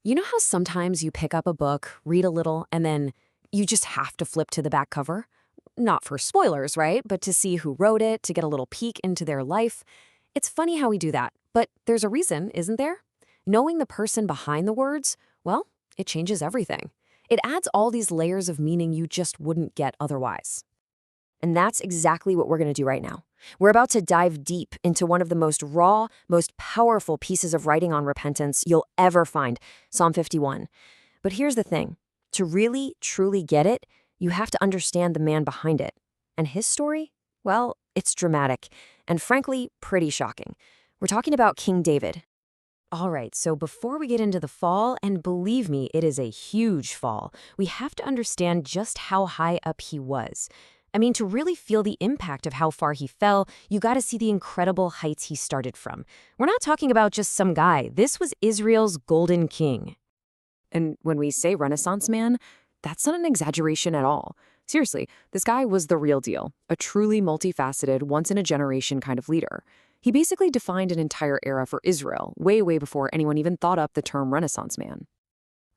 You know how sometimes you pick up a book, read a little, and then you just have to flip to the back cover? Not for spoilers, right? But to see who wrote it, to get a little peek into their life. It's funny how we do that, but there's a reason, isn't there? Knowing the person behind the words, well, it changes everything. It adds all these layers of meaning you just wouldn't get otherwise. And that's exactly what we're going to do right now. We're about to dive deep into one of the most raw, most powerful pieces of writing on repentance you'll ever find, Psalm 51. But here's the thing. To really, truly get it, you have to understand the man behind it. And his story? Well, it's dramatic and frankly, pretty shocking. We're talking about King David. All right, so before we get into the fall, and believe me, it is a huge fall, we have to understand just how high up he was. I mean, to really feel the impact of how far he fell, you got to see the incredible heights he started from. We're not talking about just some guy. This was Israel's golden king. And when we say Renaissance man, that's not an exaggeration at all. Seriously, this guy was the real deal, a truly multifaceted, once-in-a-generation kind of leader. He basically defined an entire era for Israel, way, way before anyone even thought up the term Renaissance man.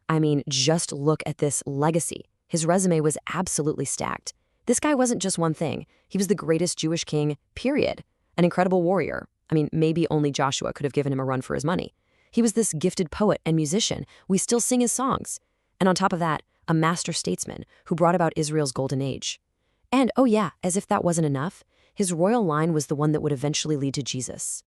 I mean, just look at this legacy. His resume was absolutely stacked. This guy wasn't just one thing. He was the greatest Jewish king, period. An incredible warrior. I mean, maybe only Joshua could have given him a run for his money. He was this gifted poet and musician. We still sing his songs. And on top of that, a master statesman who brought about Israel's golden age. And, oh yeah, as if that wasn't enough, his royal line was the one that would eventually lead to Jesus.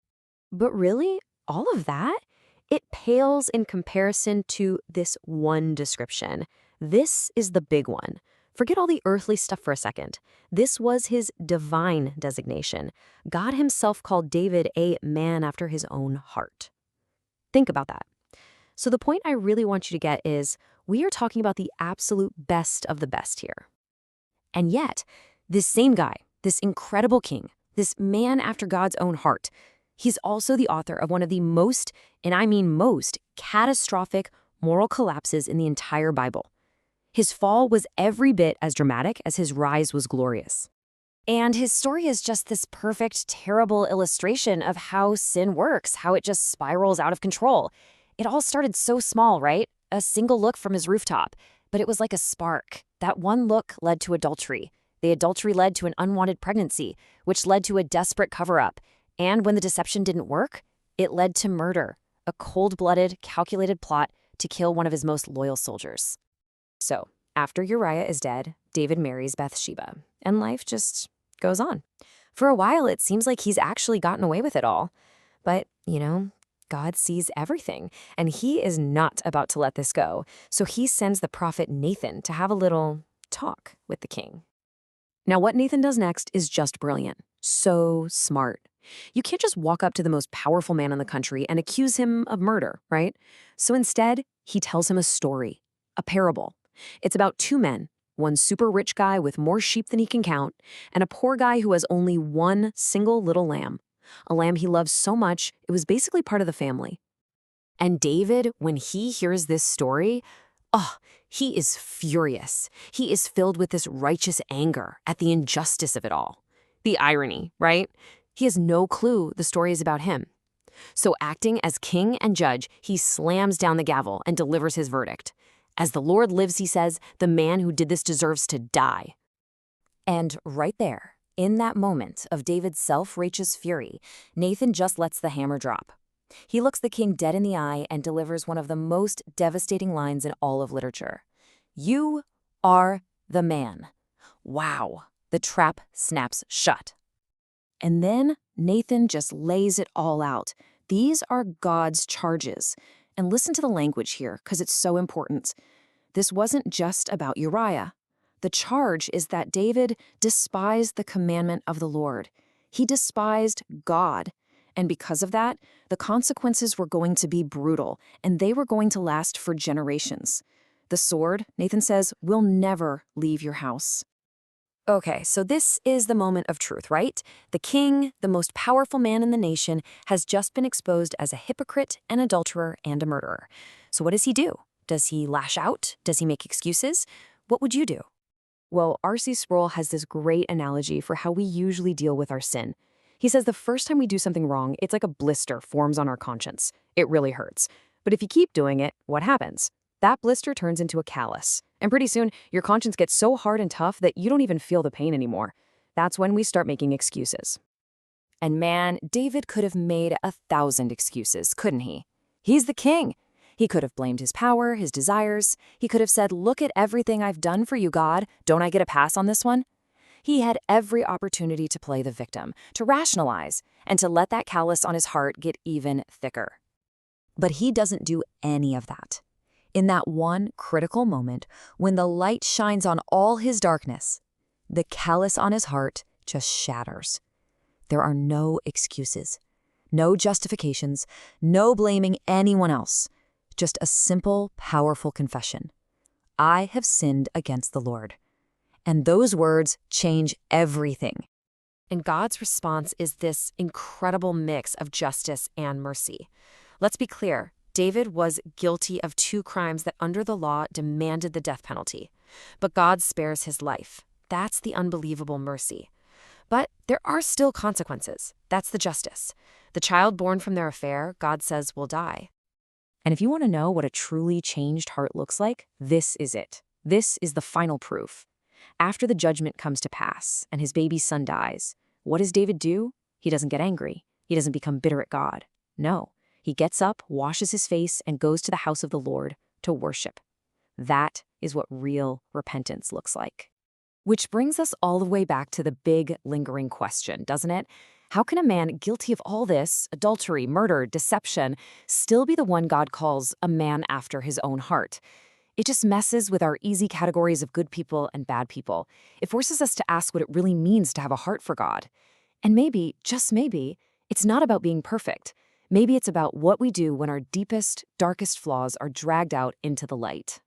But really, all of that? It pales in comparison to this one description. This is the big one. Forget all the earthly stuff for a second. This was his divine designation. God himself called David a man after his own heart. Think about that. So the point I really want you to get is we are talking about the absolute best of the best here. And yet, this same guy, this incredible king, this man after God's own heart, he's also the author of one of the most, and I mean most, catastrophic moral collapses in the entire Bible. His fall was every bit as dramatic as his rise was glorious. And his story is just this perfect, terrible illustration of how sin works, how it just spirals out of control. It all started so small, right? A single look from his rooftop. But it was like a spark. That one look led to adultery. The adultery led to an unwanted pregnancy, which led to a desperate cover-up. And when the deception didn't work, it led to murder, a cold-blooded, calculated plot to kill one of his most loyal soldiers. So, after Uriah is dead, David marries Bathsheba, and life just goes on. For a while, it seems like he's actually gotten away with it all. But, God sees everything, and he is not about to let this go. So he sends the prophet Nathan to have a little talk with the king. Now, what Nathan does next is just brilliant. So smart. You can't just walk up to the most powerful man in the country and accuse him of murder, right? So instead, he tells him a story, a parable. It's about two men, one super rich guy with more sheep than he can count, and a poor guy who has only one single little lamb. A lamb he loves so much, it was basically part of the family. And David, when he hears this story, he is furious. He is filled with this righteous anger at the injustice of it all. The irony, right? He has no clue the story is about him. So acting as king and judge, he slams down the gavel and delivers his verdict. As the Lord lives, he says, the man who did this deserves to die. And right there, in that moment of David's self-righteous fury, Nathan just lets the hammer drop. He looks the king dead in the eye and delivers one of the most devastating lines in all of literature. You are the man. Wow, the trap snaps shut. And then Nathan just lays it all out. These are God's charges. And listen to the language here, because it's so important. This wasn't just about Uriah. The charge is that David despised the commandment of the Lord. He despised God. And because of that, the consequences were going to be brutal, and they were going to last for generations. The sword, Nathan says, will never leave your house. Okay, so this is the moment of truth, right? The king, the most powerful man in the nation, has just been exposed as a hypocrite, an adulterer, and a murderer. So what does he do? Does he lash out? Does he make excuses? What would you do? Well, R.C. Sproul has this great analogy for how we usually deal with our sin. He says the first time we do something wrong, it's like a blister forms on our conscience. It really hurts. But if you keep doing it, what happens? That blister turns into a callus. And pretty soon, your conscience gets so hard and tough that you don't even feel the pain anymore. That's when we start making excuses. And man, David could have made 1,000 excuses, couldn't he? He's the king. He could have blamed his power, his desires. He could have said, "Look at everything I've done for you, God. Don't I get a pass on this one?" He had every opportunity to play the victim, to rationalize, and to let that callus on his heart get even thicker. But he doesn't do any of that. In that one critical moment, when the light shines on all his darkness, the callus on his heart just shatters. There are no excuses, no justifications, no blaming anyone else. Just a simple, powerful confession. I have sinned against the Lord. And those words change everything. And God's response is this incredible mix of justice and mercy. Let's be clear, David was guilty of 2 crimes that under the law demanded the death penalty. But God spares his life. That's the unbelievable mercy. But there are still consequences. That's the justice. The child born from their affair, God says, will die. And if you want to know what a truly changed heart looks like, this is it. This is the final proof. After the judgment comes to pass and his baby son dies, what does David do? He doesn't get angry. He doesn't become bitter at God. No, he gets up, washes his face, and goes to the house of the Lord to worship. That is what real repentance looks like. Which brings us all the way back to the big, lingering question, doesn't it? How can a man guilty of all this, adultery, murder, deception, still be the one God calls a man after his own heart? It just messes with our easy categories of good people and bad people. It forces us to ask what it really means to have a heart for God. And maybe, just maybe, it's not about being perfect. Maybe it's about what we do when our deepest, darkest flaws are dragged out into the light.